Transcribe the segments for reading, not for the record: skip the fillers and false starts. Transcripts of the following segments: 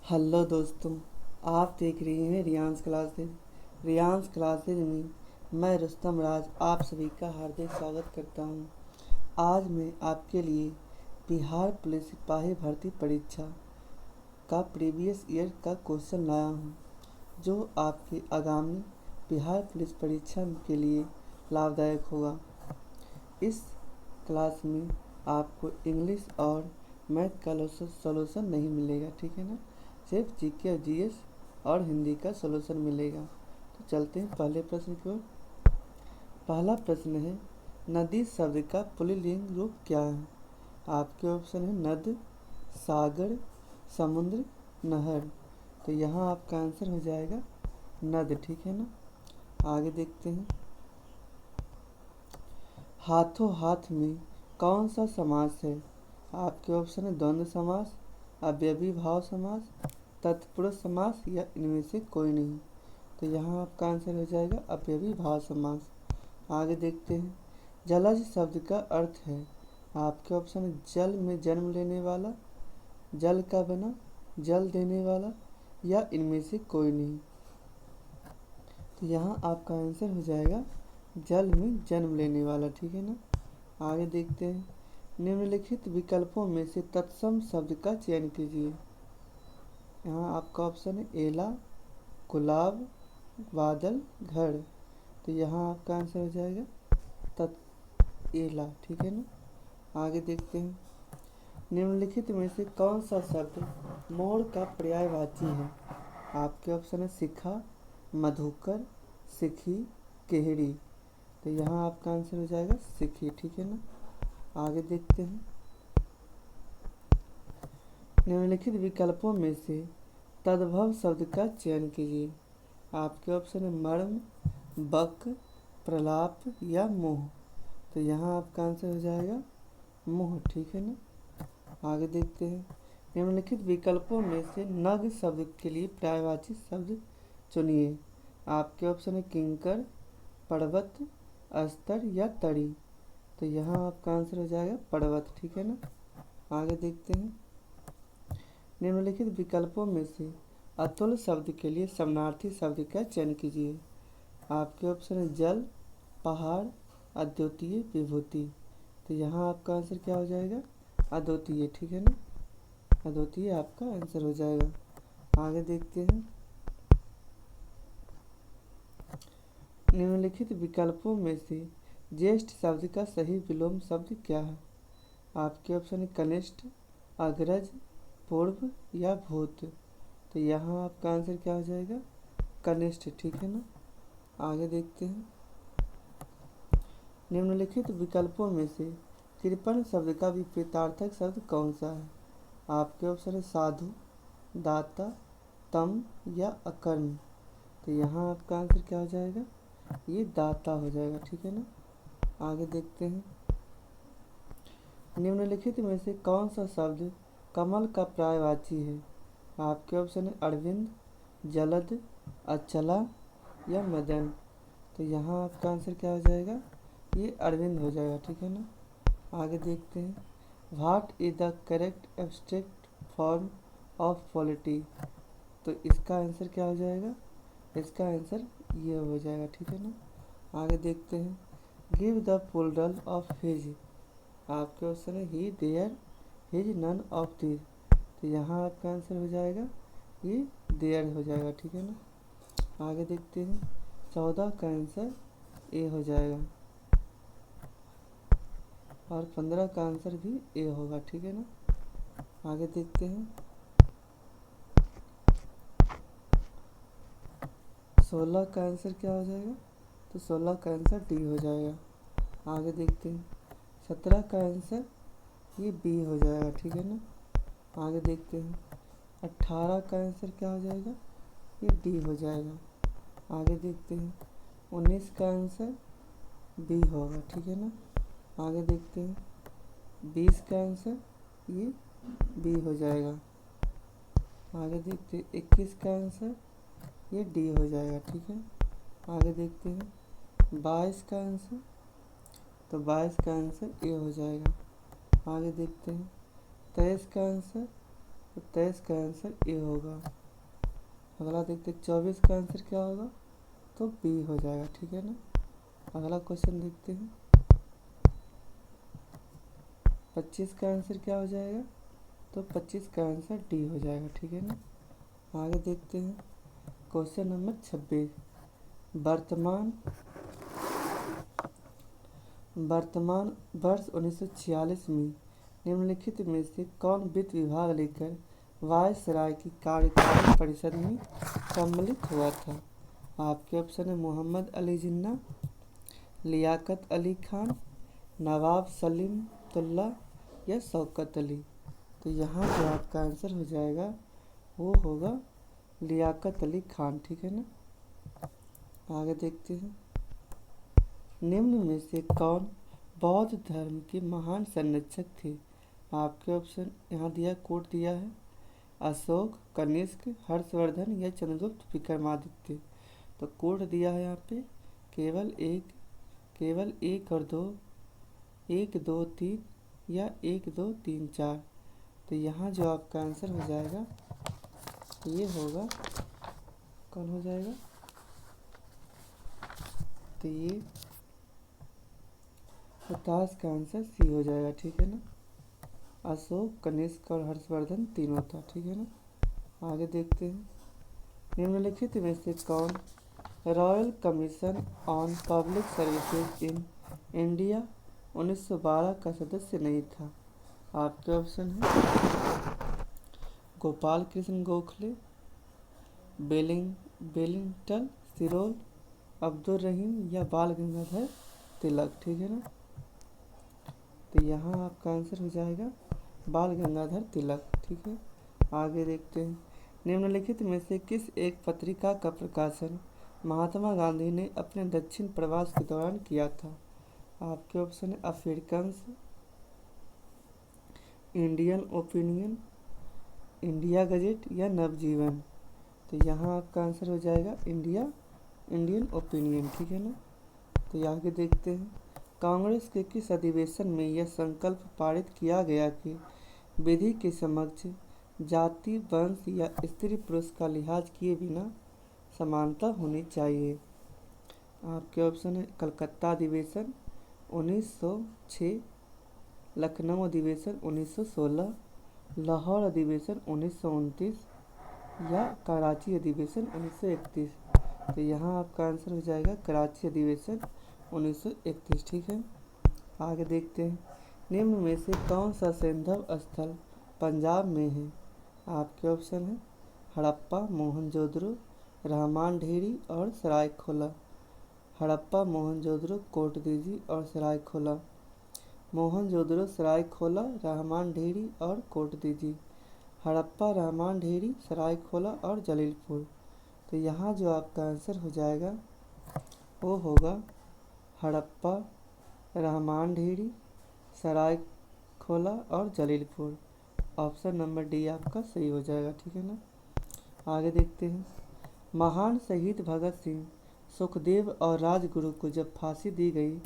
Hello दोस्तों, आप देख रहे हैं रियांस क्लासेज। रियांस क्लासेज में मैं रुस्तम राज आप सभी का हार्दिक स्वागत करता हूं। आज मैं आपके लिए बिहार पुलिस सिपाही भर्ती परीक्षा का प्रीवियस ईयर का क्वेश्चन लाया हूं, जो आपके आगामी बिहार पुलिस परीक्षा के लिए लाभदायक होगा। इस क्लास में आपको इंग्लिश और मैथ का सॉल्यूशन नहीं मिलेगा, ठीक है ना। सिर्फ जीके और जीएस और हिंदी का सॉल्यूशन मिलेगा। तो चलते हैं पहले प्रश्न की ओर। पहला प्रश्न है, नदी शब्द का पुल्लिंग रूप क्या है। आपके ऑप्शन है नद, सागर, समुद्र, नहर। तो यहाँ आपका आंसर हो जाएगा नद, ठीक है ना। आगे देखते हैं। हाथों हाथ में कौन सा समास है। आपके ऑप्शन है द्वंद्व समास, अव्ययी भाव समास, तत्पुरुष समास या इनमें से कोई नहीं। तो यहाँ आपका आंसर हो जाएगा अव्ययी भाव समास। आगे देखते हैं। जलज शब्द का अर्थ है। आपके ऑप्शन है जल में जन्म लेने वाला, जल का बना, जल देने वाला या इनमें से कोई नहीं। तो यहाँ आपका आंसर हो जाएगा जल में जन्म लेने वाला, ठीक है ना। आगे देखते हैं। निम्नलिखित विकल्पों में से तत्सम शब्द का चयन कीजिए। यहाँ आपका ऑप्शन है एला, गुलाब, बादल, घर। तो यहाँ आपका आंसर हो जाएगा एला, ठीक है ना। आगे देखते हैं। निम्नलिखित में से कौन सा शब्द मोर का पर्यायवाची है। आपके ऑप्शन है शिखा, मधुकर, सिखी, केहड़ी। तो यहाँ आपका आंसर हो जाएगा सिखी, ठीक है ना। आगे देखते हैं। निम्नलिखित विकल्पों में से तद्भव शब्द का चयन कीजिए। आपके ऑप्शन है मर्म, बक, प्रलाप या मोह। तो यहाँ आपका आंसर हो जाएगा मोह, ठीक है ना। आगे देखते हैं। निम्नलिखित विकल्पों में से नग शब्द के लिए पर्यायवाची शब्द चुनिए। आपके ऑप्शन है किंकर, पर्वत, अस्तर या तड़ी। तो यहाँ आपका आंसर हो जाएगा पर्वत, ठीक है ना। आगे देखते हैं। निम्नलिखित विकल्पों में से अतुल शब्द के लिए समानार्थी शब्द का चयन कीजिए। आपके ऑप्शन है जल, पहाड़, अद्वितीय, विभूति। तो यहाँ आपका आंसर क्या हो जाएगा अद्वितीय, ठीक है ना। अद्वितीय आपका आंसर हो जाएगा। आगे देखते हैं। निम्नलिखित विकल्पों में से ज्येष्ठ शब्द का सही विलोम शब्द क्या है। आपके ऑप्शन है कनिष्ठ, अग्रज, पूर्व या भूत। तो यहाँ आपका आंसर क्या हो जाएगा कनिष्ठ, ठीक है ना। आगे देखते हैं। निम्नलिखित विकल्पों में से कृपण शब्द का विपरीतार्थक शब्द कौन सा है। आपके ऑप्शन है साधु, दाता, तम या अकर्म। तो यहाँ आपका आंसर क्या हो जाएगा ये दाता हो जाएगा, ठीक है ना। आगे देखते हैं। निम्नलिखित में से कौन सा शब्द कमल का पर्यायवाची है। आपके ऑप्शन है अरविंद, जलद, अचला या मदन। तो यहाँ आपका आंसर क्या हो जाएगा ये अरविंद हो जाएगा, ठीक है ना। आगे देखते हैं। What is the correct abstract form of polity. तो इसका आंसर क्या हो जाएगा इसका आंसर ये हो जाएगा, ठीक है ना। आगे देखते हैं। Give the plural of his. आपके ऑप्शन है ही, there, his, none of this. तो यहाँ आपका आंसर हो जाएगा ये देयर हो जाएगा, ठीक है ना। आगे देखते हैं। 14 का आंसर ए हो जाएगा और 15 का आंसर भी ए होगा, ठीक है ना। आगे देखते हैं। 16 का आंसर क्या हो जाएगा तो 16 का आंसर डी हो जाएगा। आगे देखते हैं। 17 का आंसर ये बी हो जाएगा, ठीक है ना। आगे देखते हैं। 18 का आंसर क्या हो जाएगा ये डी हो जाएगा। आगे देखते हैं। 19 का आंसर बी होगा, ठीक है ना। आगे देखते हैं। 20 का आंसर ये बी हो जाएगा। आगे देखते हैं। 21 का आंसर ये डी हो जाएगा, ठीक है। आगे देखते हैं। 22 का आंसर तो 22 का आंसर ए हो जाएगा। आगे देखते हैं। 23 का आंसर तो 23 का आंसर ए होगा। अगला देखते 24 का आंसर क्या होगा, तो बी हो जाएगा, ठीक है ना। अगला क्वेश्चन देखते हैं 25 का आंसर क्या हो जाएगा, तो 25 का आंसर डी हो जाएगा, ठीक है ना। आगे देखते हैं क्वेश्चन नंबर 26। वर्तमान वर्ष 1946 में निम्नलिखित में से कौन वित्त विभाग लेकर वायसराय की कार्यकारी परिषद में सम्मिलित हुआ था। आपके ऑप्शन है मोहम्मद अली जिन्ना, लियाकत अली खान, नवाब सलीमतुल्ला या शौकत अली। तो यहाँ जो आपका आंसर हो जाएगा वो होगा लियाकत अली खान, ठीक है ना। आगे देखते हैं निम्न में से कौन बौद्ध धर्म के महान संरक्षक थे। आपके ऑप्शन यहाँ दिया, कोड दिया है अशोक, कनिष्क, हर्षवर्धन या चंद्रगुप्त विक्रमादित्य। तो कोड दिया है यहाँ पे केवल एक और दो, 1 2 3 या 1 2 3 4। तो यहाँ जो आपका आंसर हो जाएगा ये होगा, कौन हो जाएगा, तो ये 50 का आंसर सी हो जाएगा, ठीक है ना। अशोक, कनिष्क और हर्षवर्धन तीनों था, ठीक है ना। आगे देखते हैं निम्नलिखित में से कौन royal commission on public services in India 1912 का सदस्य नहीं था। आपके ऑप्शन है गोपाल कृष्ण गोखले, बेलिंगटन सिरोल, अब्दुल रहीम या बाल गंगाधर तिलक, ठीक है ना। तो यहाँ आपका आंसर हो जाएगा बाल गंगाधर तिलक, ठीक है। आगे देखते हैं निम्नलिखित में से किस एक पत्रिका का प्रकाशन महात्मा गांधी ने अपने दक्षिण प्रवास के दौरान किया था। आपके ऑप्शन है Africans, Indian opinion, India gazette या नवजीवन। तो यहाँ आपका आंसर हो जाएगा इंडियन ओपिनियन, ठीक है ना। तो आगे देखते हैं कांग्रेस के किस अधिवेशन में यह संकल्प पारित किया गया कि विधि के समक्ष जाति, वंश या स्त्री पुरुष का लिहाज किए बिना समानता होनी चाहिए। आपके ऑप्शन है कलकत्ता अधिवेशन 1906, लखनऊ अधिवेशन 1916, लाहौर अधिवेशन 1929 या कराची अधिवेशन 1931। तो यहाँ आपका आंसर हो जाएगा कराची अधिवेशन 1931, ठीक है। आगे देखते हैं निम्न में से कौन सा सैंधव स्थल पंजाब में है। आपके ऑप्शन है हड़प्पा, मोहनजोदड़ो, रहमान ढेरी और सरायखोला। हड़प्पा, मोहनजोदड़ो, कोटदीजी और सरायखोला। मोहनजोदड़ो, सरायखोला, रहमान ढेरी और कोटदीजी। हड़प्पा, रहमान ढेरी, सरायखोला और जलीलपुर। तो यहाँ जो आपका आंसर हो जाएगा वो होगा हड़प्पा, रहमान ढेरी, सरायखोला और जलीलपुर। ऑप्शन नंबर डी आपका सही हो जाएगा, ठीक है ना। आगे देखते हैं महान शहीद भगत सिंह, सुखदेव और राजगुरु को जब फांसी दी गई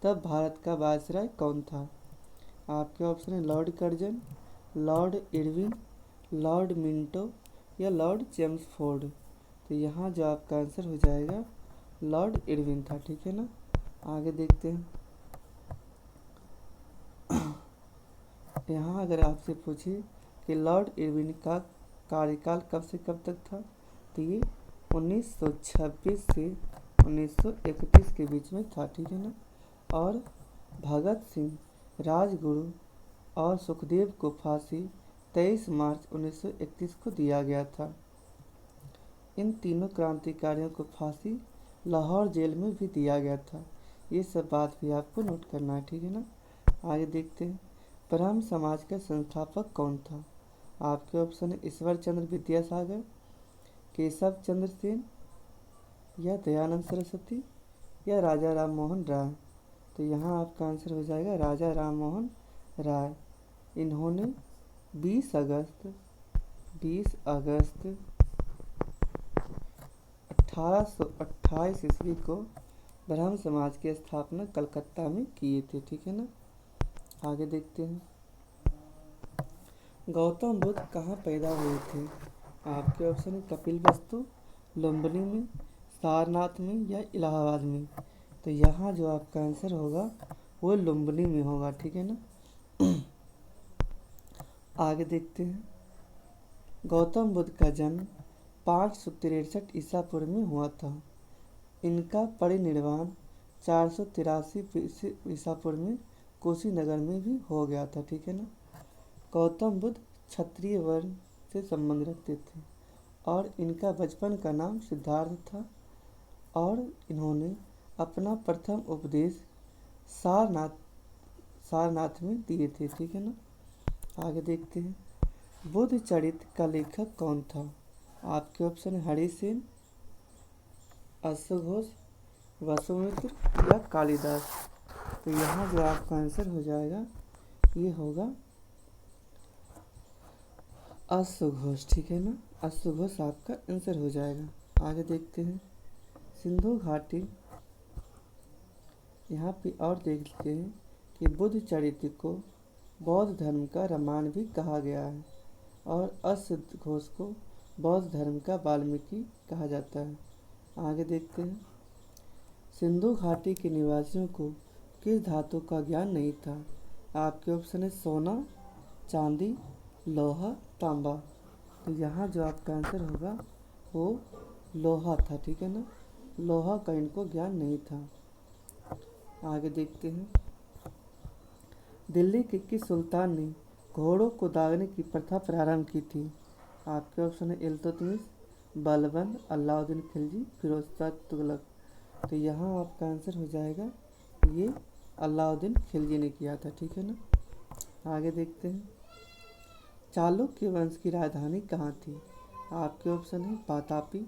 तब भारत का वायसराय कौन था। आपके ऑप्शन है Lord Curzon, Lord Irwin, Lord Minto या लॉर्ड चेम्सफोर्ड। तो यहाँ जो आपका आंसर हो जाएगा लॉर्ड इरविन था, ठीक है ना। आगे देखते हैं यहाँ अगर आपसे पूछे कि लॉर्ड इरविन का कार्यकाल कब से कब तक था, तो ये 1926 से 1931 के बीच में था, ठीक है ना। और भगत सिंह, राजगुरु और सुखदेव को फांसी 23 मार्च 1931 को दिया गया था। इन तीनों क्रांतिकारियों को फांसी लाहौर जेल में भी दिया गया था। ये सब बात भी आपको नोट करना है, ठीक है ना। आगे देखते हैं ब्रह्म समाज का संस्थापक कौन था। आपके ऑप्शन है ईश्वर चंद्र विद्यासागर, केशव चंद्र सेन या दयानंद सरस्वती या राजा राम मोहन राय। तो यहाँ आपका आंसर हो जाएगा राजा राम मोहन राय। इन्होंने 20 अगस्त 1828 ईस्वी को ब्रह्म समाज की स्थापना कलकत्ता में किए थे, ठीक है ना। आगे देखते हैं गौतम बुद्ध कहाँ पैदा हुए थे? आपके ऑप्शन है कपिलवस्तु, लुम्बिनी में, सारनाथ में या इलाहाबाद में। तो यहाँ जो आपका आंसर होगा वो लुम्बिनी में होगा, ठीक है ना। आगे देखते हैं। गौतम बुद्ध का जन्म 563 ईसा पूर्व में हुआ था। इनका परिनिर्वाण 483 ईसा पूर्व में कुशीनगर में भी हो गया था, ठीक है ना। गौतम बुद्ध क्षत्रिय वर्ण से संबंध रखते थे और इनका बचपन का नाम सिद्धार्थ था और इन्होंने अपना प्रथम उपदेश सारनाथ में दिए थे, ठीक है ना। आगे देखते हैं। बुद्ध चरित्र का लेखक कौन था? आपके ऑप्शन है हरि सेन, अश्वघोष, वसुमित्र या कालिदास। तो यहाँ जो आपका आंसर हो जाएगा ये होगा अश्वघोष, ठीक है ना। अश्वघोष आपका आंसर हो जाएगा। आगे देखते हैं। सिंधु घाटी, यहाँ पे और देखते हैं कि बुद्ध चरित्र को बौद्ध धर्म का रामायण भी कहा गया है और अश्वघोष को बौद्ध धर्म का वाल्मीकि कहा जाता है। आगे देखते हैं। सिंधु घाटी के निवासियों को किस धातु का ज्ञान नहीं था? आपके ऑप्शन है सोना, चांदी, लोहा, तांबा। तो यहाँ जो आपका आंसर होगा वो लोहा था, ठीक है ना। लोहा का इनको ज्ञान नहीं था। आगे देखते हैं। दिल्ली के किस सुल्तान ने घोड़ों को दागने की प्रथा प्रारंभ की थी? आपके ऑप्शन है इल्तुतमिश, बलबन, अलाउद्दीन खिलजी, फिरोज शाह तुगलक। तो यहाँ आपका आंसर हो जाएगा ये अलाउद्दीन खिलजी ने किया था, ठीक है ना। आगे देखते हैं। चालुक्य वंश की राजधानी कहाँ थी? आपके ऑप्शन है वातापी,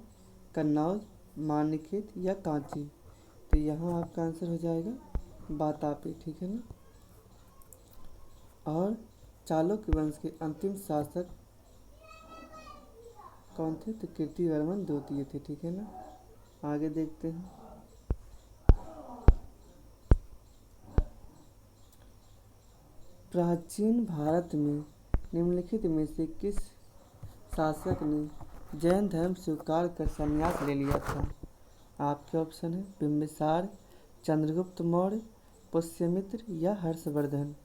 कन्नौज, मान्यखेत या कांची। तो यहाँ आपका आंसर हो जाएगा वातापी, ठीक है ना। और चालुक्य वंश के अंतिम शासक कौन थे? तो कीर्तिवर्मन द्वितीय थे, ठीक है ना। आगे देखते हैं। प्राचीन भारत में निम्नलिखित में से किस शासक ने जैन धर्म स्वीकार कर संन्यास ले लिया था? आपके ऑप्शन है बिम्बिसार, चंद्रगुप्त मौर्य, पुष्यमित्र या हर्षवर्धन।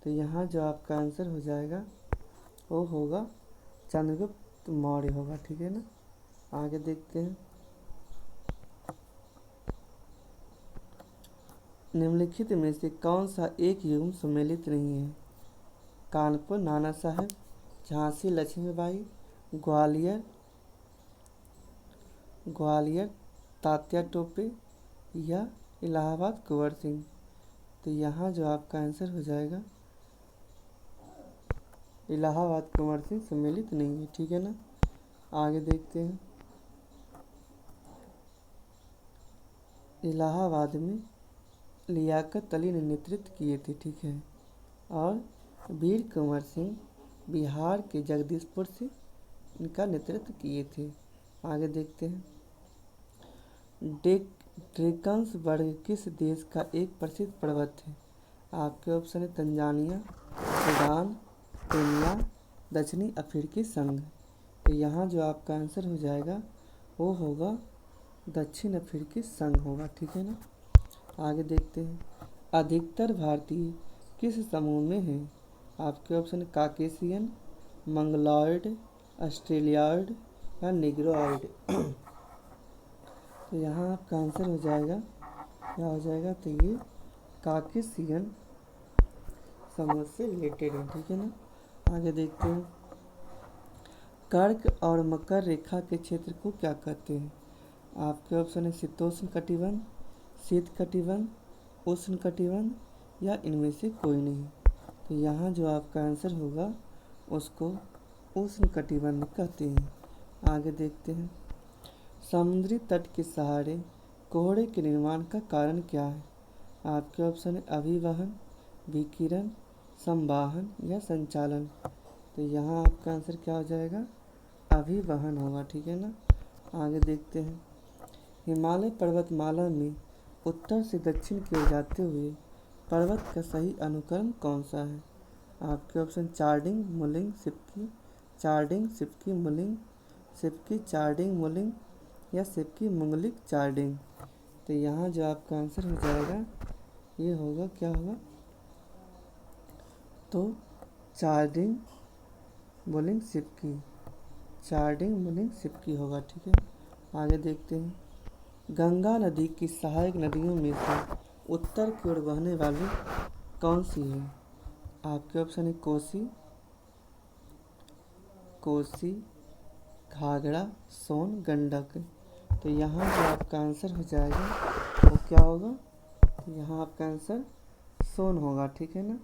तो यहाँ जो आपका आंसर हो जाएगा वो होगा चंद्रगुप्त मौर्य होगा, ठीक है ना। आगे देखते हैं। निम्नलिखित में से कौन सा एक युग्म सम्मिलित नहीं है? कानपुर नाना साहब, झांसी लक्ष्मीबाई, ग्वालियर तात्या टोपे या इलाहाबाद कुंवर सिंह। तो यहाँ जो आपका आंसर हो जाएगा इलाहाबाद कुंवर सिंह सम्मिलित नहीं है, ठीक है ना। आगे देखते हैं। इलाहाबाद में लियाकत अली ने नेतृत्व किए थे, ठीक है। और वीर कुंवर सिंह बिहार के जगदीशपुर से इनका नेतृत्व किए थे। आगे देखते हैं। डेक्कन वर्ग किस देश का एक प्रसिद्ध पर्वत है? आपके ऑप्शन है तंजानिया, सूडान, केन्या, दक्षिणी अफ्रीकी संघ। तो यहाँ जो आपका आंसर हो जाएगा वो होगा दक्षिण अफ्रीकी संघ होगा, ठीक है ना। आगे देखते हैं। अधिकतर भारतीय किस समूह में हैं? आपके ऑप्शन काकेशियन, मंगलॉयड, ऑस्ट्रेलियाइड या निग्रोइड। तो यहाँ आपका आंसर हो जाएगा क्या हो जाएगा? तो ये काकेशियन समूह से रिलेटेड है, ठीक है ना। आगे देखते हैं। कर्क और मकर रेखा के क्षेत्र को क्या कहते हैं? आपके ऑप्शन है शीतोष्ण कटिबंध, शीत कटिबंध, उष्ण कटिबंध या इनमें से कोई नहीं। तो यहाँ जो आपका आंसर होगा उसको उष्ण कटिबंध कहते हैं। आगे देखते हैं। समुद्री तट के सहारे कोहरे के निर्माण का कारण क्या है? आपके ऑप्शन है अभिवहन, विकिरण, संवाहन या संचालन। तो यहाँ आपका आंसर क्या हो जाएगा? अभिवहन होगा, ठीक है ना। आगे देखते हैं। हिमालय पर्वतमाला में उत्तर से दक्षिण की ओर जाते हुए पर्वत का सही अनुक्रम कौन सा है? आपके ऑप्शन चार्डिंग, मुलिंग, सिपकी, चार्डिंग, सिपकी, मुलिंग, सिपकी, चार्डिंग, मुलिंग या सिपकी, मुंगलिक, चार्डिंग। तो यहाँ जो आपका आंसर हो जाएगा ये होगा, क्या होगा, तो चार्डिंग, मुलिंग, सिपकी, चार्डिंग, मुलिंग, सिपकी होगा। ठीक है, आगे देखते हैं। गंगा नदी की सहायक नदियों में से उत्तर की ओर बहने वाली कौन सी है? आपके ऑप्शन है कोसी, कोसी, घाघरा, सोन, गंडक। तो यहाँ जो आपका आंसर हो जाएगा वो क्या होगा, तो यहाँ आपका आंसर सोन होगा। ठीक है ना,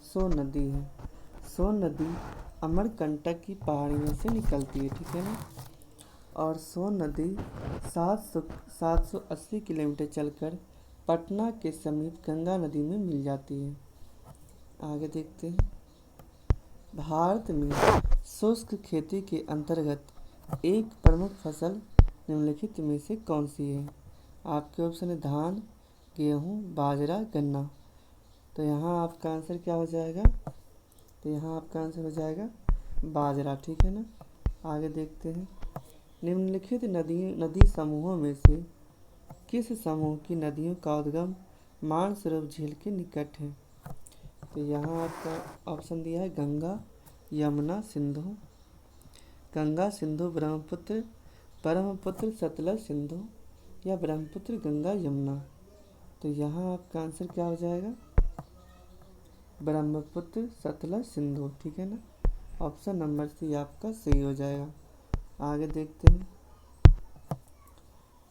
सोन नदी है। सोन नदी अमरकंटक की पहाड़ियों से निकलती है। ठीक है ना, और सोन नदी 780 किलोमीटर चलकर पटना के समीप गंगा नदी में मिल जाती है। आगे देखते हैं। भारत में शुष्क खेती के अंतर्गत एक प्रमुख फसल निम्नलिखित में से कौन सी है? आपके ऑप्शन है धान, गेहूँ, बाजरा, गन्ना। तो यहाँ आपका आंसर क्या हो जाएगा, तो यहाँ आपका आंसर हो जाएगा बाजरा। ठीक है ना, आगे देखते हैं। निम्नलिखित नदी समूहों में से किस समूह की नदियों का उद्गम मानसरोवर झील के निकट है? तो यहाँ आपका ऑप्शन दिया है गंगा, यमुना, सिंधु। गंगा, सिंधु, ब्रह्मपुत्र, ब्रह्मपुत्र, सतलज, सिंधु या ब्रह्मपुत्र, गंगा, यमुना। तो यहाँ आपका आंसर क्या हो जाएगा, ब्रह्मपुत्र, सतलज, सिंधु। ठीक है ना, ऑप्शन नंबर सी आपका सही हो जाएगा। आगे देखते हैं।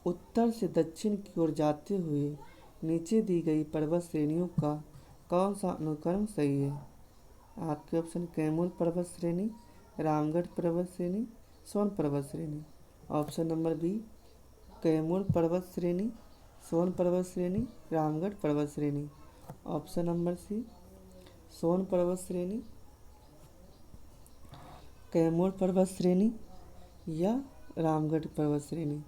उत्तर से दक्षिण की ओर जाते हुए नीचे दी गई पर्वत श्रेणियों का कौन सा अनुक्रम सही है? आपके ऑप्शन कैमूर पर्वत श्रेणी, रामगढ़ पर्वत श्रेणी, सोन पर्वत श्रेणी। ऑप्शन नंबर बी कैमूर पर्वत श्रेणी, सोन पर्वत श्रेणी, रामगढ़ पर्वत श्रेणी। ऑप्शन नंबर सी सोन पर्वत श्रेणी, कैमूर पर्वत श्रेणी या रामगढ़ पर्वत श्रेणी।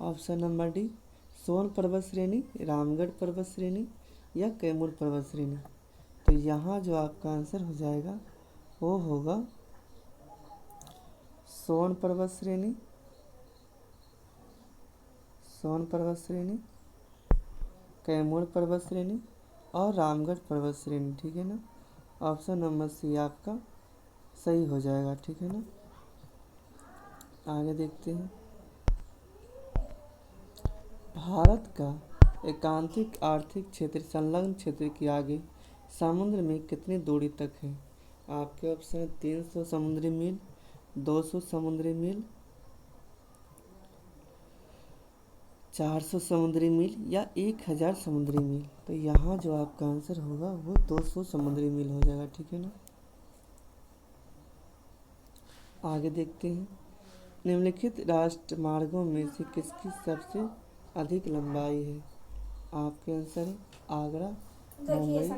ऑप्शन नंबर डी सोन पर्वत श्रेणी, रामगढ़ पर्वत श्रेणी या कैमूर पर्वत श्रेणी। तो यहाँ जो आपका आंसर हो जाएगा वो होगा सोन पर्वत श्रेणी, सोन पर्वत श्रेणी, कैमूर पर्वत श्रेणी और रामगढ़ पर्वत श्रेणी। ठीक है ना, ऑप्शन नंबर सी आपका सही हो जाएगा। ठीक है ना, आगे देखते हैं। भारत का एकांतिक आर्थिक क्षेत्र संलग्न क्षेत्र के आगे समुद्र में कितनी दूरी तक है? आपके ऑप्शन है 300 समुद्री मील, 200 समुद्री मील, 400 समुद्री मील या 1000 समुद्री मील। तो यहाँ जो आपका आंसर होगा वो 200 समुद्री मील हो जाएगा। ठीक है ना, आगे देखते हैं। निम्नलिखित राष्ट्रमार्गों में से किसकी सबसे अधिक लंबाई है? आपके आंसर है आगरा, मुंबई,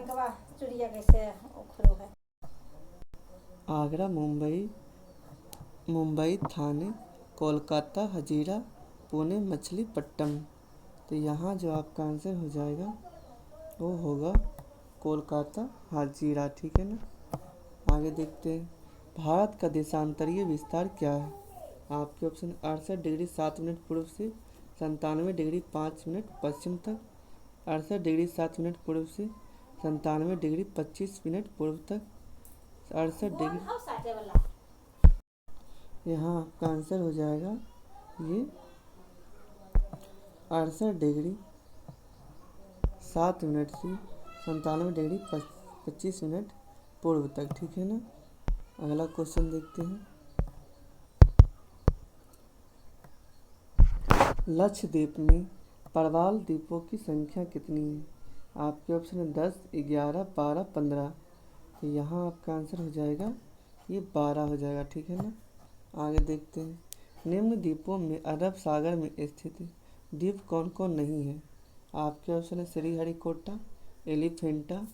आगरा, मुंबई, मुंबई, थाने, कोलकाता, हजीरा, पुणे, मछलीपट्टनम। तो यहाँ जो आपका आंसर हो जाएगा वो होगा कोलकाता, हजीरा। ठीक है ना, आगे देखते हैं। भारत का देशांतरीय विस्तार क्या है? आपके ऑप्शन 68 डिग्री 7 मिनट पूर्व से 97 डिग्री 5 मिनट पश्चिम तक, 68 डिग्री 7 मिनट पूर्व से 97 डिग्री 25 मिनट पूर्व तक, 68 डिग्री। यहाँ आपका आंसर हो जाएगा ये 68 डिग्री 7 मिनट से 97 डिग्री 25 मिनट पूर्व तक। ठीक है ना, अगला क्वेश्चन देखते हैं। लक्षद्वीप में प्रवाल द्वीपों की संख्या कितनी है? आपके ऑप्शन है 10, 11, 12, 15। तो यहाँ आपका आंसर हो जाएगा ये 12 हो जाएगा। ठीक है ना, आगे देखते हैं। निम्न द्वीपों में अरब सागर में स्थित द्वीप कौन कौन नहीं है? आपके ऑप्शन है श्रीहरिकोटा, एलिफेंटा,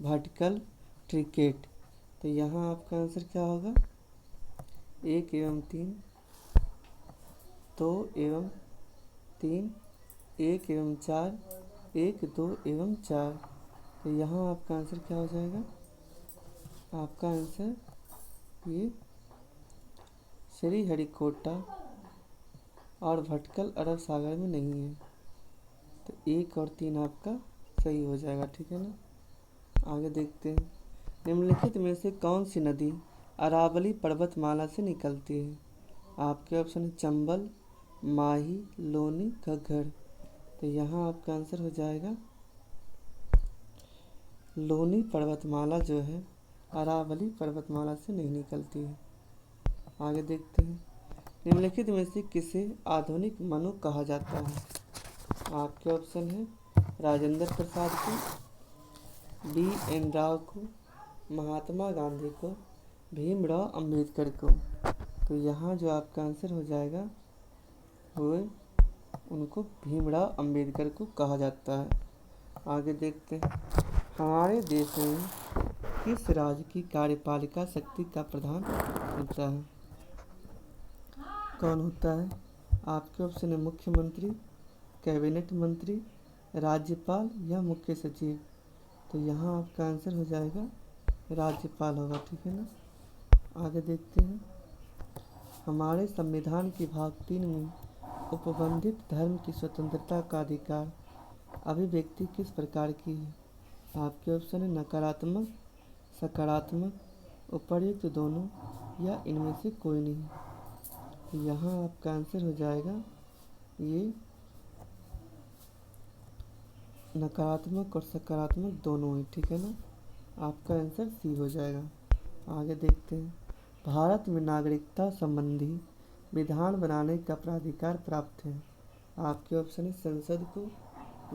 भटकल, ट्रिकेट। तो यहाँ आपका आंसर क्या होगा 1 एवं 3, 2 एवं 3, 1 एवं 4, 1, 2 एवं 4। तो यहाँ आपका आंसर क्या हो जाएगा आपका आंसर ये श्रीहरिकोटा और भटकल अरब सागर में नहीं है। तो 1 और 3 आपका सही हो जाएगा, ठीक है ना। आगे देखते हैं, निम्नलिखित में से कौन सी नदी अरावली पर्वतमाला से निकलती है। आपके ऑप्शन है चंबल, माही, लोनी, घग्गर। तो यहाँ आपका आंसर हो जाएगा लोनी पर्वतमाला जो है अरावली पर्वतमाला से नहीं निकलती है। आगे देखते हैं, निम्नलिखित में से किसे आधुनिक मनु कहा जाता है। आपके ऑप्शन है राजेंद्र प्रसाद को, B.N. राव को, महात्मा गांधी को, भीमराव अंबेडकर को। तो यहाँ जो आपका आंसर हो जाएगा वो उनको भीमराव अंबेडकर को कहा जाता है। आगे देखते हैं, हमारे देश में किस राज्य की कार्यपालिका शक्ति का प्रधान होता है। कौन होता है। आपके ऑप्शन है मुख्यमंत्री, कैबिनेट मंत्री, राज्यपाल या मुख्य सचिव। तो यहाँ आपका आंसर हो जाएगा राज्यपाल होगा, ठीक है ना। आगे देखते हैं, हमारे संविधान की भाग 3 में उपबंधित धर्म की स्वतंत्रता का अधिकार अभिव्यक्ति किस प्रकार की है। आपके ऑप्शन है नकारात्मक, सकारात्मक, उपर्युक्त दोनों या इनमें से कोई नहीं। यहाँ आपका आंसर हो जाएगा ये नकारात्मक और सकारात्मक दोनों ही, ठीक है ना। आपका आंसर सी हो जाएगा। आगे देखते हैं, भारत में नागरिकता संबंधी विधान बनाने का प्राधिकार प्राप्त है। आपके ऑप्शन है संसद को,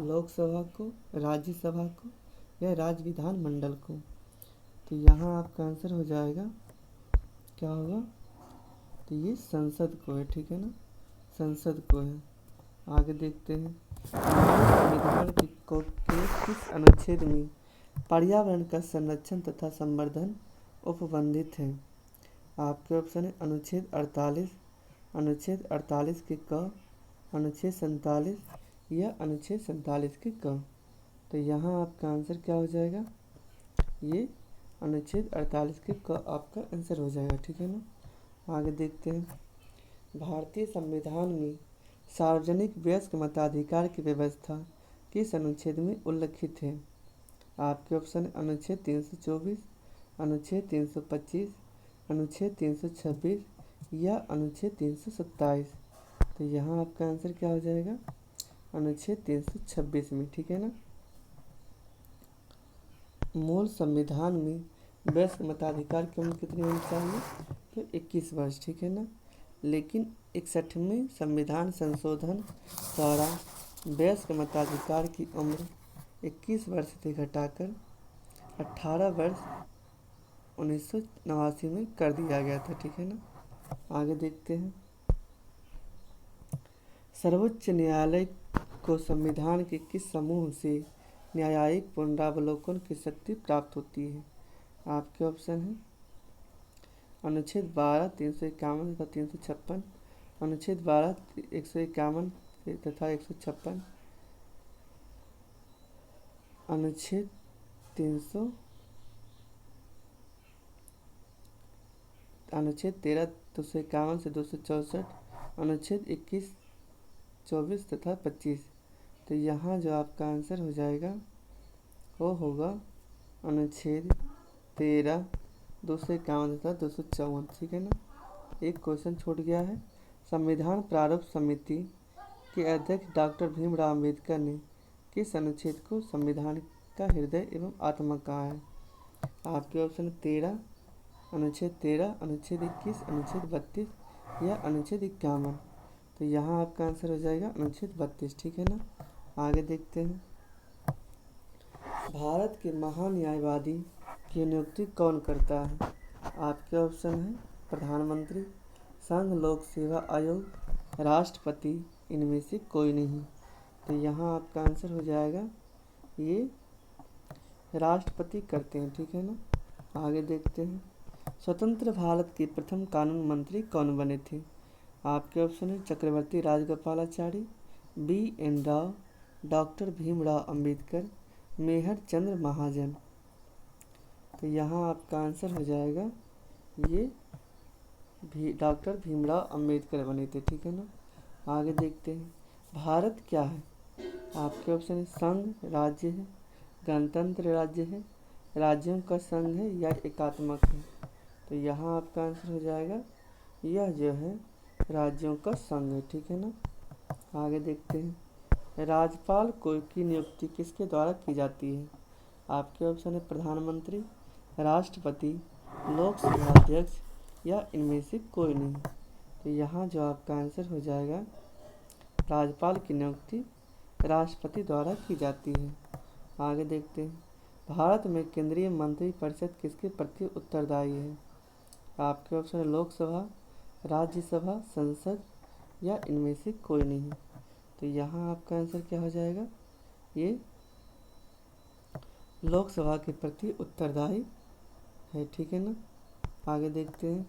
लोकसभा को, राज्यसभा को या राज्य विधान मंडल को। तो यहाँ आपका आंसर हो जाएगा क्या होगा, तो ये संसद को है, ठीक है ना, संसद को है। आगे देखते हैं, संविधान के किस अनुच्छेद में पर्यावरण का संरक्षण तथा संवर्धन उपबंधित है। आपके ऑप्शन है अनुच्छेद 48, अनुच्छेद 48 के क, अनुच्छेद 47 या अनुच्छेद 47 के क। तो यहाँ आपका आंसर क्या हो जाएगा, ये अनुच्छेद 48 के क आपका आंसर हो जाएगा, ठीक है ना। आगे देखते हैं, भारतीय संविधान में सार्वजनिक वयस्क मताधिकार की व्यवस्था किस अनुच्छेद में उल्लिखित है। आपके ऑप्शन अनुच्छेद 324, अनुच्छेद 325, अनुच्छेद 326 या अनुच्छेद 327। तो यहाँ आपका आंसर क्या हो जाएगा, अनुच्छेद 326 में, ठीक है ना। मूल संविधान में वयस्क मताधिकार की उम्र कितनी होनी चाहिए, तो 21 वर्ष, ठीक है ना। लेकिन 61वें संविधान संशोधन द्वारा वयस्क मताधिकार की उम्र 21 वर्ष से घटाकर 18 वर्ष 1989 में कर दिया गया था, ठीक है ना। आगे देखते हैं, सर्वोच्च न्यायालय को संविधान के किस समूह से न्यायिक पुनरावलोकन की शक्ति प्राप्त होती है। आपके ऑप्शन है अनुच्छेद 12, 351 तथा 356, अनुच्छेद 12, 151 तथा 156, अनुच्छेद 13, 13, 251 से 264, अनुच्छेद 21, 24 तथा 25। तो यहाँ जो आपका आंसर हो जाएगा वो होगा अनुच्छेद 13, 251 तथा 254, ठीक है ना। एक क्वेश्चन छूट गया है, संविधान प्रारूप समिति के अध्यक्ष डॉक्टर भीमराव अंबेडकर ने किस अनुच्छेद को संविधान का हृदय एवं आत्मा कहा है। आपके ऑप्शन 13, अनुच्छेद 13, अनुच्छेद 21, अनुच्छेद 32 या अनुच्छेद 51। तो यहाँ आपका आंसर हो जाएगा अनुच्छेद 32, ठीक है ना। आगे देखते हैं, भारत के महान न्यायवादी की नियुक्ति कौन करता है। आपके ऑप्शन है प्रधानमंत्री, संघ लोक सेवा आयोग, राष्ट्रपति, इनमें से कोई नहीं। तो यहाँ आपका आंसर हो जाएगा ये राष्ट्रपति करते हैं, ठीक है ना। आगे देखते हैं, स्वतंत्र भारत के प्रथम कानून मंत्री कौन बने थे। आपके ऑप्शन है चक्रवर्ती राजगोपालाचारी, B.N. राव, डॉक्टर भीमराव अंबेडकर, मेहर चंद्र महाजन। तो यहाँ आपका आंसर हो जाएगा ये डॉक्टर भीमराव अंबेडकर बने थे, ठीक है ना। आगे देखते हैं, भारत क्या है? आपके ऑप्शन है संघ राज्य है, गणतंत्र राज्य है, राज्यों का संघ है या एकात्मक है। तो यहाँ आपका आंसर हो जाएगा यह जो है राज्यों का संघ है, ठीक है ना। आगे देखते हैं, राज्यपाल को की नियुक्ति किसके द्वारा की जाती है? आपके ऑप्शन है प्रधानमंत्री, राष्ट्रपति, लोकसभा अध्यक्ष या इनमें से कोई नहीं। तो यहाँ जो आपका आंसर हो जाएगा राज्यपाल की नियुक्ति राष्ट्रपति द्वारा की जाती है। आगे देखते हैं, भारत में केंद्रीय मंत्रिपरिषद किसके प्रति उत्तरदायी है? आपके ऑप्शन है लोकसभा, राज्यसभा, संसद या इनमें से कोई नहीं। तो यहाँ आपका आंसर क्या हो जाएगा? ये लोकसभा के प्रति उत्तरदायी है, ठीक है ना। आगे देखते हैं,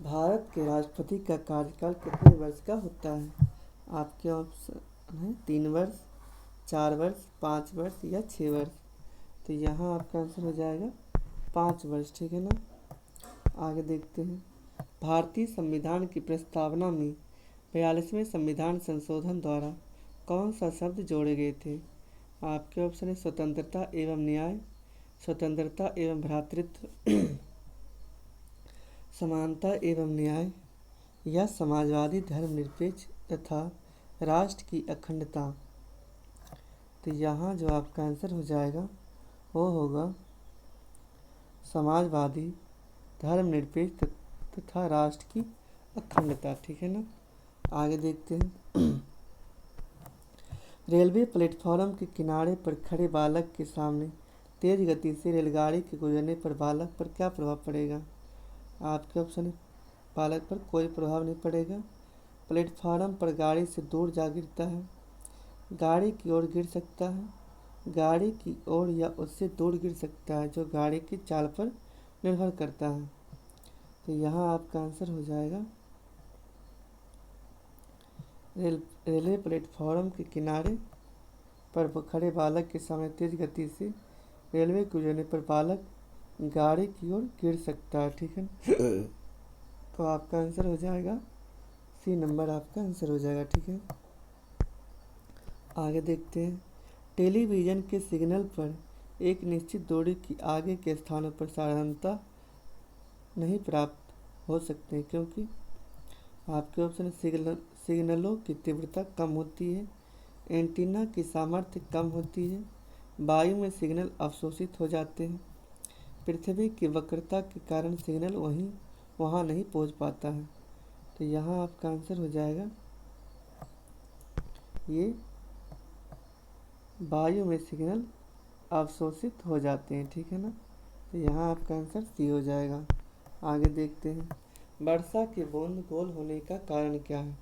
भारत के राष्ट्रपति का कार्यकाल कितने वर्ष का होता है? आपके ऑप्शन है 3 वर्ष, 4 वर्ष, 5 वर्ष या 6 वर्ष। तो यहाँ आपका आंसर हो जाएगा 5 वर्ष, ठीक है ना। आगे देखते हैं, भारतीय संविधान की प्रस्तावना में 42वें संविधान संशोधन द्वारा कौन सा शब्द जोड़े गए थे? आपके ऑप्शन है स्वतंत्रता एवं न्याय, स्वतंत्रता एवं भ्रातृत्व, समानता एवं न्याय या समाजवादी, धर्मनिरपेक्ष तथा राष्ट्र की अखंडता। तो यहाँ जो आपका आंसर हो जाएगा वो होगा समाजवादी, धर्मनिरपेक्ष तथा राष्ट्र की अखंडता, ठीक है ना। आगे देखते हैं, रेलवे प्लेटफॉर्म के किनारे पर खड़े बालक के सामने तेज गति से रेलगाड़ी के गुजरने पर बालक पर क्या प्रभाव पड़ेगा? आपके ऑप्शन है बालक पर कोई प्रभाव नहीं पड़ेगा, प्लेटफॉर्म पर गाड़ी से दूर जा गिरता है, गाड़ी की ओर गिर सकता है, गाड़ी की ओर या उससे दूर गिर सकता है, जो गाड़ी की चाल पर निर्भर करता है। तो यहाँ आपका आंसर हो जाएगा रेलवे प्लेटफॉर्म के किनारे पर खड़े बालक के सामने तेज गति से रेलवे गुजरने पर बालक गाड़ी की ओर गिर सकता है, ठीक है। तो आपका आंसर हो जाएगा सी नंबर, आपका आंसर हो जाएगा, ठीक है। आगे देखते हैं, टेलीविज़न के सिग्नल पर एक निश्चित दूरी की आगे के स्थानों पर साधारणतः नहीं प्राप्त हो सकते हैं, क्योंकि आपके ऑप्शन सिग्नलों की तीव्रता कम होती है, एंटीना की सामर्थ्य कम होती है, वायु में सिग्नल अवशोषित हो जाते हैं, पृथ्वी की वक्रता के कारण सिग्नल वहाँ नहीं पहुँच पाता है। तो यहाँ आपका आंसर हो जाएगा ये वायु में सिग्नल अवशोषित हो जाते हैं, ठीक है ना। तो यहाँ आपका आंसर सी हो जाएगा। आगे देखते हैं, वर्षा के बूंद गोल होने का कारण क्या है?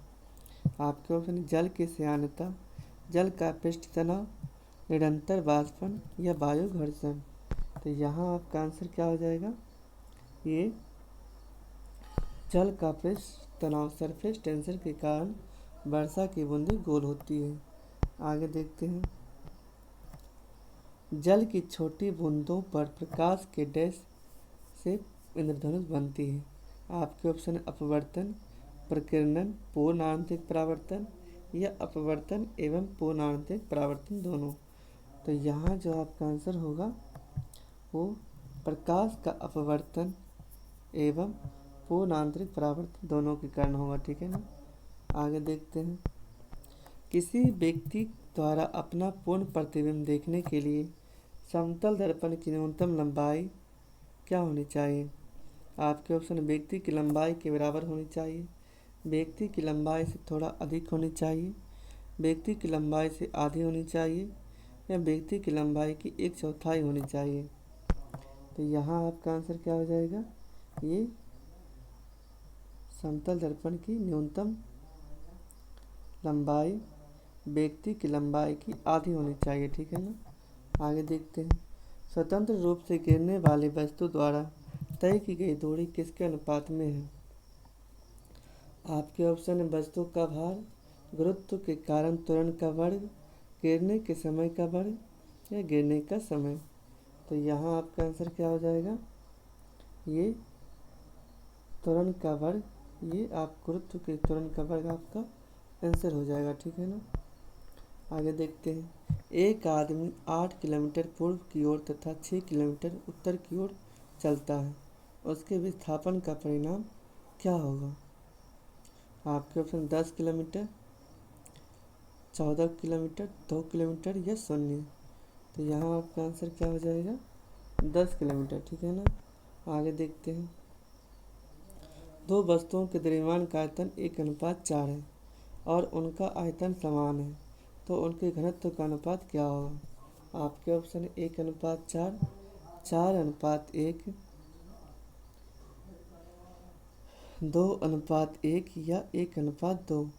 आपके ऑप्शन जल की श्यानता, जल का पृष्ठ तनाव, निरंतर वाष्पन या वायु घर्षण। तो यहाँ आपका आंसर क्या हो जाएगा? ये जल का पृष्ठ तनाव, सरफेस टेंशन के कारण वर्षा की बूंदें गोल होती है। आगे देखते हैं, जल की छोटी बूंदों पर प्रकाश के डैश से इंद्रधनुष बनती है। आपके ऑप्शन अपवर्तन, प्रकीर्णन, पूर्ण आंतरिक परावर्तन या अपवर्तन एवं पूर्ण आंतरिक परावर्तन दोनों। तो यहाँ जो आपका आंसर होगा वो प्रकाश का अपवर्तन एवं पूर्ण आंतरिक परावर्तन दोनों के कारण होगा, ठीक है ना। आगे देखते हैं, किसी व्यक्ति द्वारा अपना पूर्ण प्रतिबिंब देखने के लिए समतल दर्पण की न्यूनतम लंबाई क्या होनी चाहिए? आपके ऑप्शन व्यक्ति की लंबाई के बराबर होनी चाहिए, व्यक्ति की लंबाई से थोड़ा अधिक होनी चाहिए, व्यक्ति की लंबाई से आधी होनी चाहिए या व्यक्ति की लंबाई की 1/4 होनी चाहिए। तो यहाँ आपका आंसर क्या हो जाएगा? ये समतल दर्पण की न्यूनतम लंबाई व्यक्ति की लंबाई की आधी होनी चाहिए, ठीक है ना। आगे देखते हैं, स्वतंत्र रूप से गिरने वाली वस्तु द्वारा तय की गई दूरी किसके अनुपात में है? आपके ऑप्शन है वस्तु का भार, गुरुत्व के कारण त्वरण का वर्ग, गिरने के समय का वर्ग या गिरने का समय। तो यहाँ आपका आंसर क्या हो जाएगा, ये त्वरण का वर्ग, ये आप गुरुत्व के त्वरण का वर्ग आपका आंसर हो जाएगा। ठीक है ना। आगे देखते हैं। एक आदमी 8 किलोमीटर पूर्व की ओर तथा 6 किलोमीटर उत्तर की ओर चलता है, उसके विस्थापन का परिणाम क्या होगा। आपके ऑप्शन 10 किलोमीटर, 14 किलोमीटर, 2 किलोमीटर या 0। तो यहाँ आपका आंसर क्या हो जाएगा, 10 किलोमीटर। ठीक है ना। आगे देखते हैं। दो वस्तुओं के द्रव्यमान का आयतन 1:4 है और उनका आयतन समान है, तो उनके घनत्व का अनुपात क्या होगा। आपके ऑप्शन 1:4, 4:1, 2:1 या 1:2।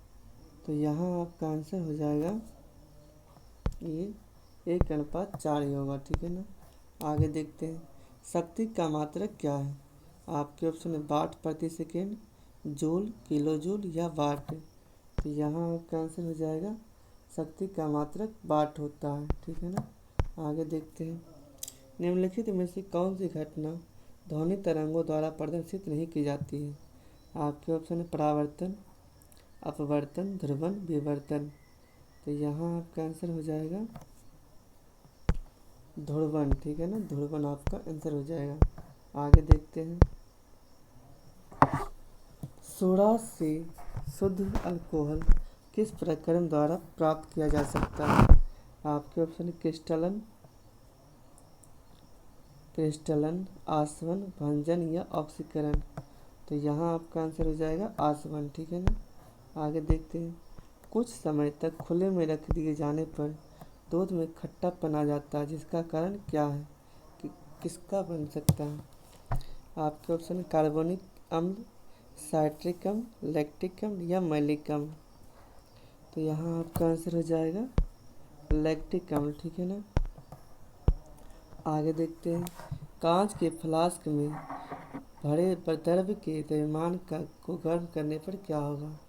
तो यहाँ आपका आंसर हो जाएगा ये 1:4 ही होगा। ठीक है ना। आगे देखते हैं। शक्ति का मात्रक क्या है। आपके ऑप्शन है वाट प्रति सेकेंड, जूल, किलो जूल या वाट। तो यहाँ आपका आंसर हो जाएगा शक्ति का मात्रक वाट होता है। ठीक है ना। आगे देखते हैं। निम्नलिखित में से कौन सी घटना ध्वनि तरंगों द्वारा प्रदर्शित नहीं की जाती है। आपके ऑप्शन है परावर्तन, अपवर्तन, ध्रुवन, विवर्तन। तो यहाँ आपका आंसर हो जाएगा ध्रुवन। ठीक है ना। ध्रुवन आपका आंसर हो जाएगा। आगे देखते हैं। सोडा से शुद्ध अल्कोहल किस प्रक्रम द्वारा प्राप्त किया जा सकता है। आपके ऑप्शन क्रिस्टलन, आसवन, भंजन या ऑक्सीकरण। तो यहाँ आपका आंसर हो जाएगा आसवन। ठीक है ना। आगे देखते हैं। कुछ समय तक खुले में रख दिए जाने पर दूध में खट्टापन आ जाता है, जिसका कारण क्या है, किसका बन सकता है। आपके ऑप्शन कार्बोनिक अम्ल, साइट्रिक अम्ल, लैक्टिक अम्ल या मैलिक अम्ल। तो यहाँ आपका आंसर हो जाएगा लैक्टिक अम्ल। ठीक है ना। आगे देखते हैं। कांच के फ्लास्क में भरे द्रव्य के द्रव्यमान को गर्म करने पर क्या होगा।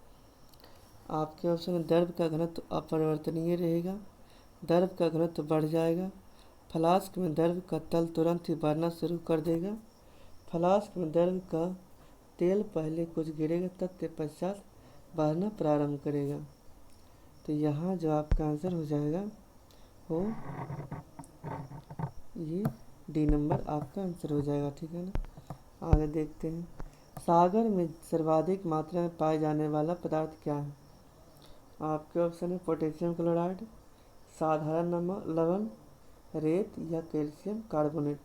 आपके ऑप्शन में द्रव्य का घनत्व अपरिवर्तनीय रहेगा, द्रव्य का घनत्व बढ़ जाएगा, फ्लास्क में द्रव्य का तल तुरंत ही बढ़ना शुरू कर देगा, फ्लास्क में द्रव्य का तेल पहले कुछ गिरेगा तत्पश्चात बढ़ना प्रारंभ करेगा। तो यहाँ जो आपका आंसर हो जाएगा वो ये डी नंबर आपका आंसर हो जाएगा। ठीक है ना। आगे देखते हैं। सागर में सर्वाधिक मात्रा में पाए जाने वाला पदार्थ क्या है। आपके ऑप्शन है पोटेशियम क्लोराइड, साधारण नमक, लवण, रेत या कैल्शियम कार्बोनेट।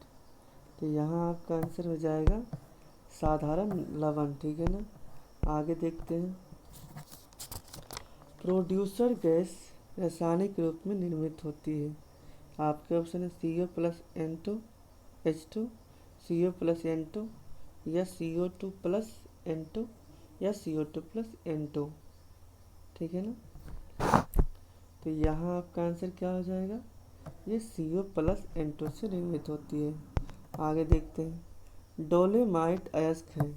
तो यहाँ आपका आंसर हो जाएगा साधारण लवण। ठीक है ना। आगे देखते हैं। प्रोड्यूसर गैस रासायनिक रूप में निर्मित होती है। आपके ऑप्शन है CO+N2H2, CO+N2 या CO2+N2 या CO2+N2। ठीक है ना। तो यहाँ आपका आंसर क्या हो जाएगा, ये CO+N2 से निर्मित होती है। आगे देखते हैं। डोलेमाइट अयस्क है।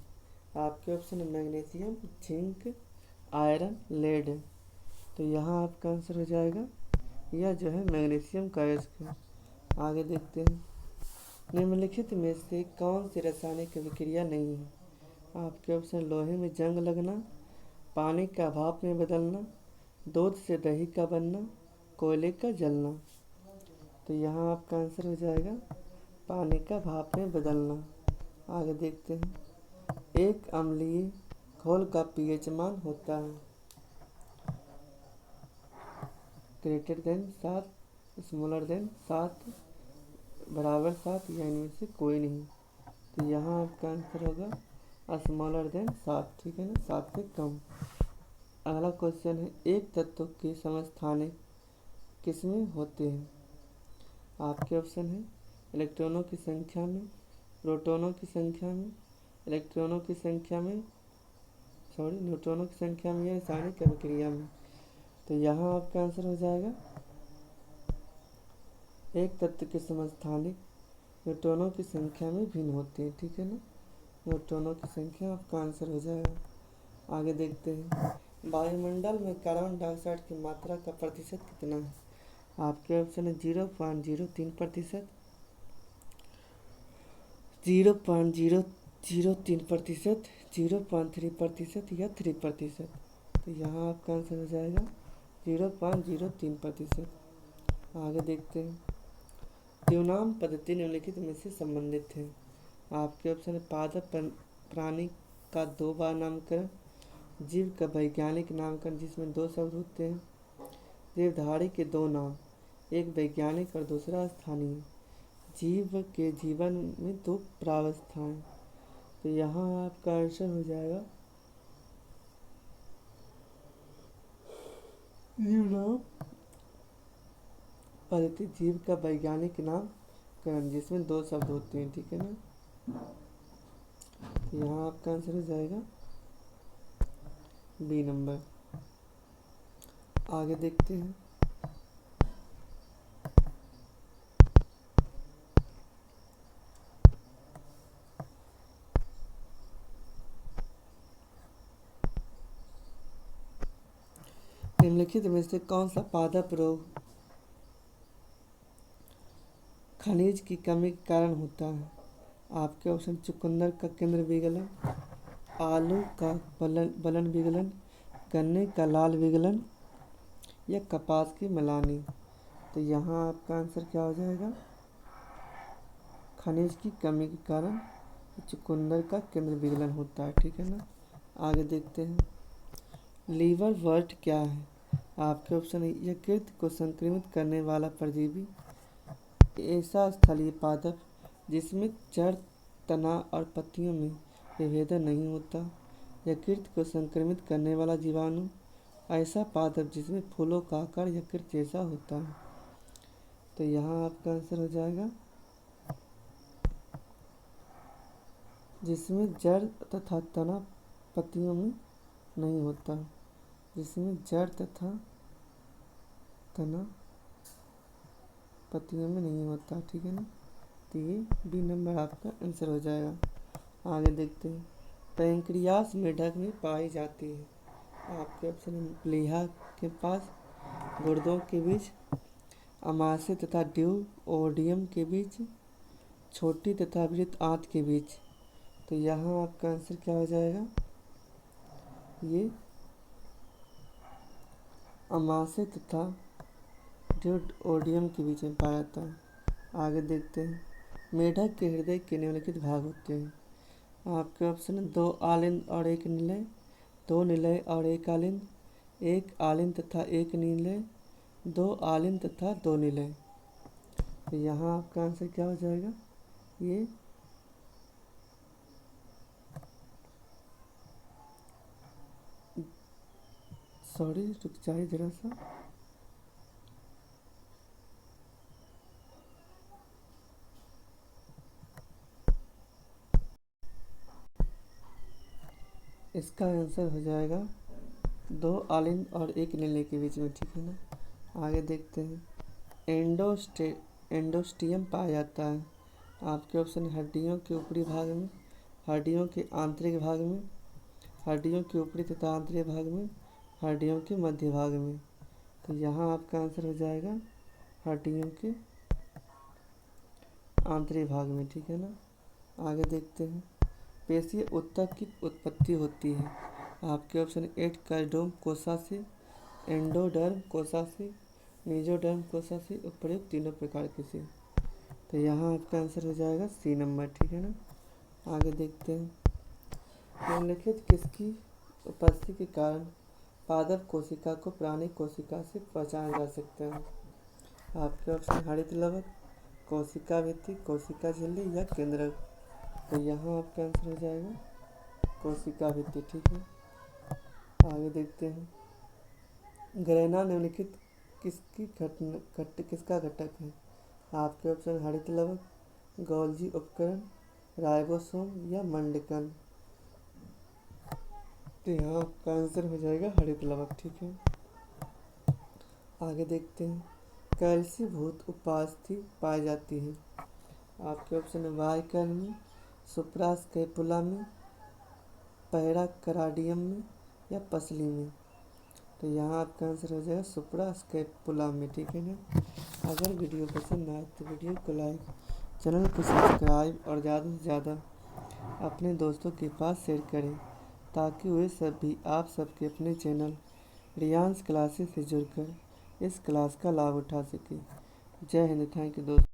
आपके ऑप्शन है मैग्नीशियम, जिंक, आयरन, लेड। तो यहाँ आपका आंसर हो जाएगा यह जो है मैग्नीशियम का अयस्क है। आगे देखते हैं। निम्नलिखित में से कौन सी रासायनिक अभिक्रिया नहीं है। आपके ऑप्शन लोहे में जंग लगना, पानी का भाप में बदलना, दूध से दही का बनना, कोयले का जलना। तो यहाँ आपका आंसर हो जाएगा पानी का भाप में बदलना। आगे देखते हैं। एक अम्लीय घोल का पीएच मान होता है ग्रेटर देन 7, स्मॉलर देन 7, बराबर 7 या इनमें से कोई नहीं। तो यहाँ आपका आंसर होगा स्मॉलर देन 7। ठीक है ना। 7 से कम। अगला क्वेश्चन है। एक तत्व के समस्थानिक किसमें होते हैं। आपके ऑप्शन है इलेक्ट्रॉनों की संख्या में, प्रोटॉनों की संख्या में, न्यूट्रॉनों की संख्या में या रासायनिक अभिक्रिया में। तो यहाँ आपका आंसर हो जाएगा एक तत्व के समस्थानिक न्यूट्रॉनों की संख्या में भिन्न होते हैं। ठीक है ना। न्यूट्रॉनों की संख्या आपका आंसर हो जाएगा। आगे देखते हैं। वायुमंडल में कार्बन डाइऑक्साइड की मात्रा का प्रतिशत कितना है। आपके ऑप्शन है 0.03%, 0.003%, 0.3% या 3%। तो यहाँ आपका आंसर हो जाएगा 0.03%। आगे देखते हैं, द्विनाम पद्धति निम्नलिखित में से संबंधित है। आपके ऑप्शन है पादप प्राणी का 2 बार नामकरण, जीव का वैज्ञानिक नामकरण जिसमें 2 शब्द होते हैं, देवधारी के 2 नाम, एक वैज्ञानिक और दूसरा स्थानीय, जीव के जीवन में 2 प्रावस्थाएं। तो यहाँ आपका आंसर हो जाएगा नाम पद्धति जीव का वैज्ञानिक नामकरण जिसमें 2 शब्द होते हैं, ठीक है ना। तो यहाँ आपका आंसर हो जाएगा बी नंबर। आगे देखते हैं, निम्नलिखित में से कौन सा पादप रोग खनिज की कमी के कारण होता है। आपके ऑप्शन चुकंदर का केंद्र विगलन, आलू का बलन विगलन, गन्ने का लाल विगलन या कपास की मलानी। तो यहाँ आपका आंसर क्या हो जाएगा, खनिज की कमी के कारण चुकंदर का केंद्र विगलन होता है, ठीक है ना। आगे देखते हैं, लीवर वर्ट क्या है। आपके ऑप्शन है यकृत को संक्रमित करने वाला परजीवी, ऐसा स्थलीय पादप जिसमें जड़, तना और पत्तियों में विभेदन नहीं होता, यकृत को संक्रमित करने वाला जीवाणु, ऐसा पादप जिसमें फूलों का आकार यकृत जैसा होता है। तो यहाँ आपका आंसर हो जाएगा जिसमें जड़ तथा तना पत्तियों में नहीं होता, जिसमें जड़ तथा तना पत्तियों में नहीं होता, ठीक है ना। तो ये बी नंबर आपका आंसर हो जाएगा। आगे देखते हैं, पैंक्रियास मेढक में पाई जाती है। आपके ऑप्शन है प्लीहा के पास, गुर्दों के बीच, अमाशय तथा ड्यूओडियम के बीच, छोटी तथा वृत्त आंत के बीच। तो यहाँ आपका आंसर क्या हो जाएगा, ये अमाशय तथा ड्यूओडियम के बीच में पाया जाता है। आगे देखते हैं, मेढक के हृदय के निम्नलिखित भाग होते हैं। आपके ऑप्शन है 2 आलिंद और 1 निलय, 2 निलय और 1 आलिंद, 1 आलिंद तथा 1 निलय, 2 आलिंद तथा 2 निलय। तो यहाँ आपका आंसर क्या हो जाएगा, ये सॉरी रुक जाइए जरा सा, इसका आंसर हो जाएगा 2 आलिंद और 1 निलय के बीच में, ठीक है ना। आगे देखते हैं, एंडोस्टियम पाया जाता है। आपके ऑप्शन हड्डियों के ऊपरी भाग में, हड्डियों के आंतरिक भाग में, हड्डियों के ऊपरी तथा आंतरिक भाग में, हड्डियों के मध्य भाग में। तो यहाँ आपका आंसर हो जाएगा हड्डियों के आंतरिक भाग में, ठीक है ना। आगे देखते हैं, पेशीय ऊतक की उत्पत्ति होती है। आपके ऑप्शन एंडोडर्म कोशा से, एंडोडर्म कोशा से, मेसोडर्म कोशा से, उपर्युक्त तीनों प्रकार के से। तो यहाँ आपका आंसर हो जाएगा सी नंबर, ठीक है ना। आगे देखते हैं, निम्नलिखित किसकी उपस्थिति के कारण पादप कोशिका को प्राणी कोशिका से पहचाना जा सकता है। आपके ऑप्शन हरित लवक, कोशिका भित्ति, कोशिका झिल्ली या केंद्रक। तो यहाँ आपका आंसर हो जाएगा कोशिका भित्ति, ठीक है। आगे देखते हैं, ग्रेना निम्नलिखित किसका घटक है। आपके ऑप्शन हरित लवक, गोल्जी उपकरण, राइबोसोम या मंडकन। तो यहाँ आपका आंसर हो जाएगा हरित लवक, ठीक है। आगे देखते हैं, कैल्सीभूत उपास्थि पाई जाती है। आपके ऑप्शन है वाइकल में, सुप्रास्कैपुला में, पैराकराडियम में या पसली में। तो यहाँ आपका आंसर हो जाएगा सुप्रा स्कैपुला में। ठीक है ना। अगर वीडियो पसंद आए तो वीडियो को लाइक, चैनल को सब्सक्राइब और ज़्यादा से ज़्यादा अपने दोस्तों के पास शेयर करें, ताकि वे सब भी आप सबके अपने चैनल रियांस क्लासेस से जुड़कर इस क्लास का लाभ उठा सकें। जय हिंद। थैंक यू दोस्तों।